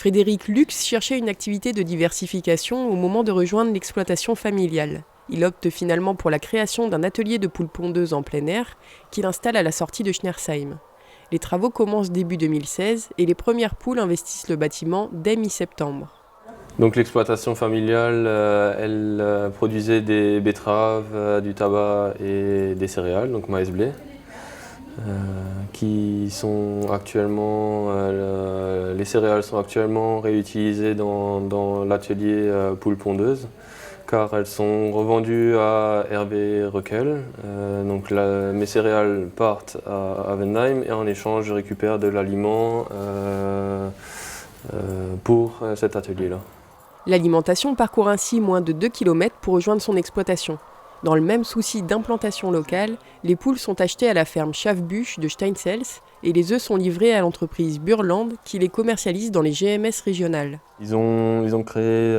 Frédéric Lux cherchait une activité de diversification au moment de rejoindre l'exploitation familiale. Il opte finalement pour la création d'un atelier de poules pondeuses en plein air qu'il installe à la sortie de Schnersheim. Les travaux commencent début 2016 et les premières poules investissent le bâtiment dès mi-septembre. Donc l'exploitation familiale, elle produisait des betteraves, du tabac et des céréales, donc maïs-blé, qui sont actuellement, les céréales sont actuellement réutilisées dans l'atelier poules pondeuses, car elles sont revendues à Hervé Requel. Donc mes céréales partent à Wendheim et en échange je récupère de l'aliment pour cet atelier-là. L'alimentation parcourt ainsi moins de 2 km pour rejoindre son exploitation. Dans le même souci d'implantation locale, les poules sont achetées à la ferme Schafbusch de Steinselz et les œufs sont livrés à l'entreprise Burland qui les commercialise dans les GMS régionales. Ils ont créé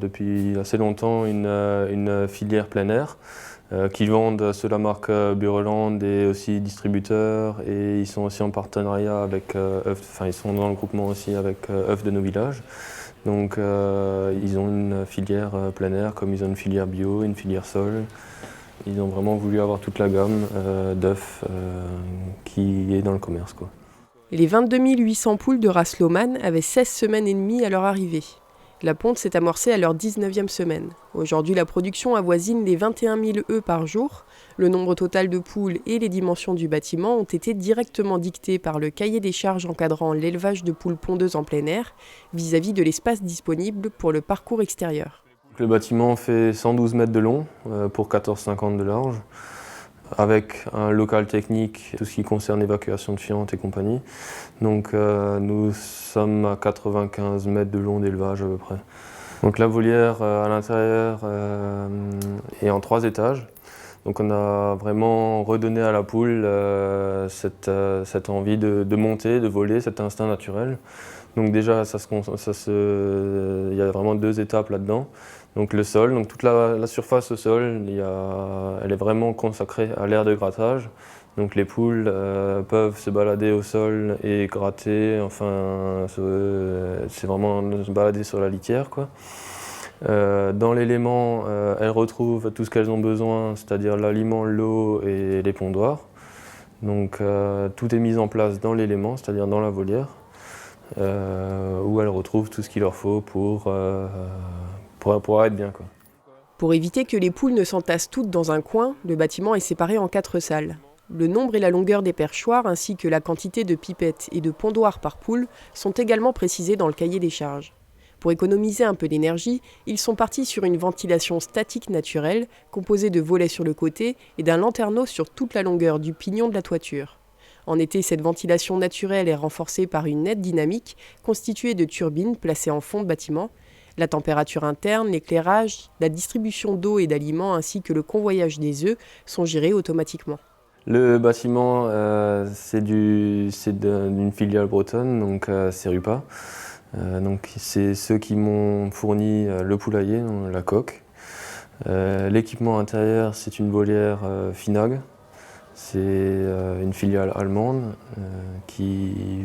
depuis assez longtemps une filière plein air qui vendent sous la marque Burland et aussi distributeurs, et ils sont aussi en partenariat avec ils sont dans le groupement aussi avec œufs de nos villages. Donc ils ont une filière plein air comme ils ont une filière bio, une filière sol. Ils ont vraiment voulu avoir toute la gamme d'œufs qui est dans le commerce, quoi. Les 22 800 poules de race Lohmann avaient 16 semaines et demie à leur arrivée. La ponte s'est amorcée à leur 19e semaine. Aujourd'hui, la production avoisine les 21 000 œufs par jour. Le nombre total de poules et les dimensions du bâtiment ont été directement dictés par le cahier des charges encadrant l'élevage de poules pondeuses en plein air vis-à-vis de l'espace disponible pour le parcours extérieur. Le bâtiment fait 112 mètres de long pour 14,50 de large, avec un local technique, tout ce qui concerne l'évacuation de fientes et compagnie. Donc nous sommes à 95 mètres de long d'élevage à peu près. Donc la volière à l'intérieur est en 3 étages. Donc on a vraiment redonné à la poule cette envie de monter, de voler, cet instinct naturel. Donc déjà, il y a vraiment 2 étapes là-dedans. Donc le sol, donc toute la surface au sol, elle est vraiment consacrée à l'aire de grattage. Donc les poules peuvent se balader au sol et gratter, enfin c'est vraiment se balader sur la litière, quoi. Dans l'élément, elles retrouvent tout ce qu'elles ont besoin, c'est-à-dire l'aliment, l'eau et les pondoirs. Donc tout est mis en place dans l'élément, c'est-à-dire dans la volière, où elles retrouvent tout ce qu'il leur faut pour être bien, quoi. Pour éviter que les poules ne s'entassent toutes dans un coin, le bâtiment est séparé en 4 salles. Le nombre et la longueur des perchoirs ainsi que la quantité de pipettes et de pondoirs par poule sont également précisés dans le cahier des charges. Pour économiser un peu d'énergie, ils sont partis sur une ventilation statique naturelle composée de volets sur le côté et d'un lanterneau sur toute la longueur du pignon de la toiture. En été, cette ventilation naturelle est renforcée par une aide dynamique constituée de turbines placées en fond de bâtiment. La température interne, l'éclairage, la distribution d'eau et d'aliments ainsi que le convoyage des œufs sont gérés automatiquement. Le bâtiment, c'est d'une filiale bretonne, donc c'est Rupa. Donc c'est ceux qui m'ont fourni le poulailler, la coque. L'équipement intérieur, c'est une volière Finag. C'est une filiale allemande qui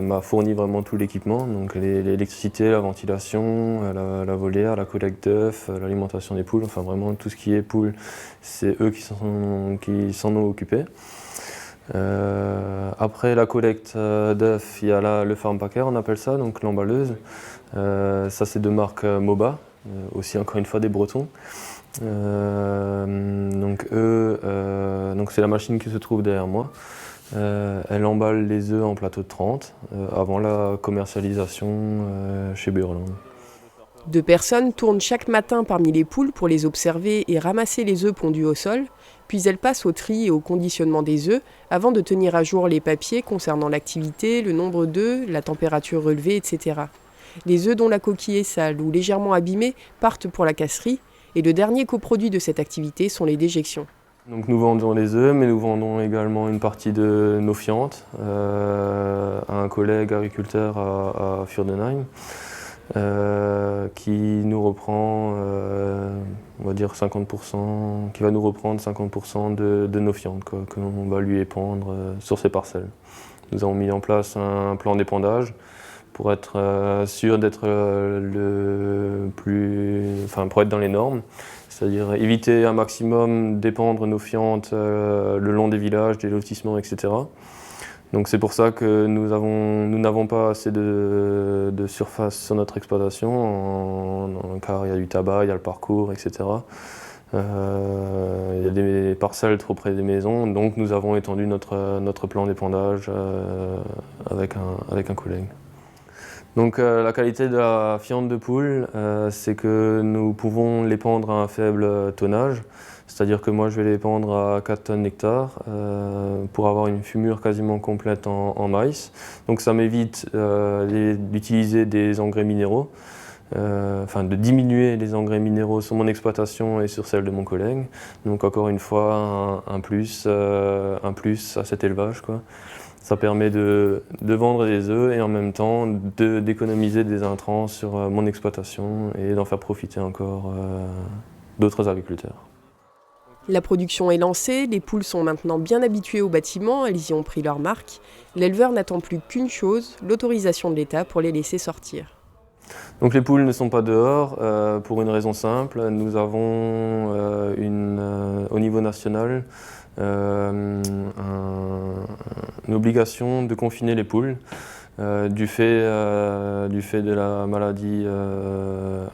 m'a fourni vraiment tout l'équipement, donc l'électricité, la ventilation, la volière, la collecte d'œufs, l'alimentation des poules, enfin vraiment tout ce qui est poules, c'est eux qui s'en ont occupé. Après la collecte d'œufs, il y a le farm packer, on appelle ça, donc l'emballeuse. Ça c'est de marque Moba, aussi encore une fois des Bretons. Donc c'est la machine qui se trouve derrière moi. Elle emballe les œufs en plateau de 30 avant la commercialisation chez Burland. 2 personnes tournent chaque matin parmi les poules pour les observer et ramasser les œufs pondus au sol, puis elles passent au tri et au conditionnement des œufs avant de tenir à jour les papiers concernant l'activité, le nombre d'œufs, la température relevée, etc. Les œufs dont la coquille est sale ou légèrement abîmée partent pour la casserie, et le dernier coproduit de cette activité sont les déjections. Donc nous vendons les œufs, mais nous vendons également une partie de nos fientes à un collègue agriculteur à Fürdenheim qui nous reprend, on va dire 50%, qui va nous reprendre 50% de nos fientes que l'on va lui épandre sur ses parcelles. Nous avons mis en place un plan d'épandage pour être sûr d'être pour être dans les normes. C'est-à-dire éviter un maximum d'épandre nos fientes le long des villages, des lotissements, etc. Donc c'est pour ça que nous n'avons pas assez de surface sur notre exploitation, car il y a du tabac, il y a le parcours, etc. Il y a des parcelles trop près des maisons, donc nous avons étendu notre plan d'épandage avec un collègue. Donc la qualité de la fiente de poule, c'est que nous pouvons l'épandre à un faible tonnage, c'est-à-dire que moi je vais l'épandre à 4 tonnes l'hectare pour avoir une fumure quasiment complète en maïs. Donc ça m'évite d'utiliser des engrais minéraux, de diminuer les engrais minéraux sur mon exploitation et sur celle de mon collègue. Donc encore une fois un plus à cet élevage, quoi. Ça permet de vendre des œufs et en même temps d'économiser des intrants sur mon exploitation et d'en faire profiter encore d'autres agriculteurs. La production est lancée, les poules sont maintenant bien habituées au bâtiment, elles y ont pris leur marque. L'éleveur n'attend plus qu'une chose, l'autorisation de l'État pour les laisser sortir. Donc les poules ne sont pas dehors pour une raison simple. Nous avons au niveau national une obligation de confiner les poules du fait de la maladie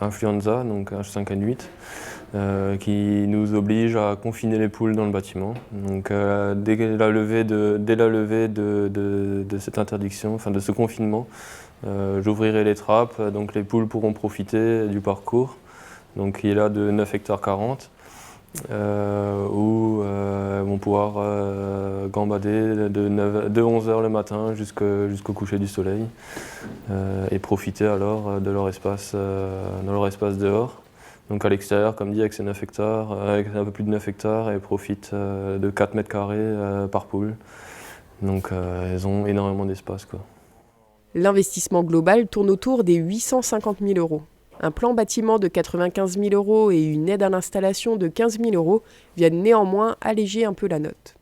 influenza, donc H5N8, qui nous oblige à confiner les poules dans le bâtiment. Donc dès la levée de cette interdiction, de ce confinement, j'ouvrirai les trappes, donc les poules pourront profiter du parcours, donc qui est là de 9 hectares 40, où elles vont pouvoir gambader de 11h le matin jusqu'au coucher du soleil et profiter alors de leur espace, dans leur espace dehors. Donc à l'extérieur, comme dit, avec ces 9 hectares, avec un peu plus de 9 hectares, elles profitent de 4 mètres carrés par poule. Donc elles ont énormément d'espace, quoi. L'investissement global tourne autour des 850 000 €. Un plan bâtiment de 95 000 € et une aide à l'installation de 15 000 € viennent néanmoins alléger un peu la note.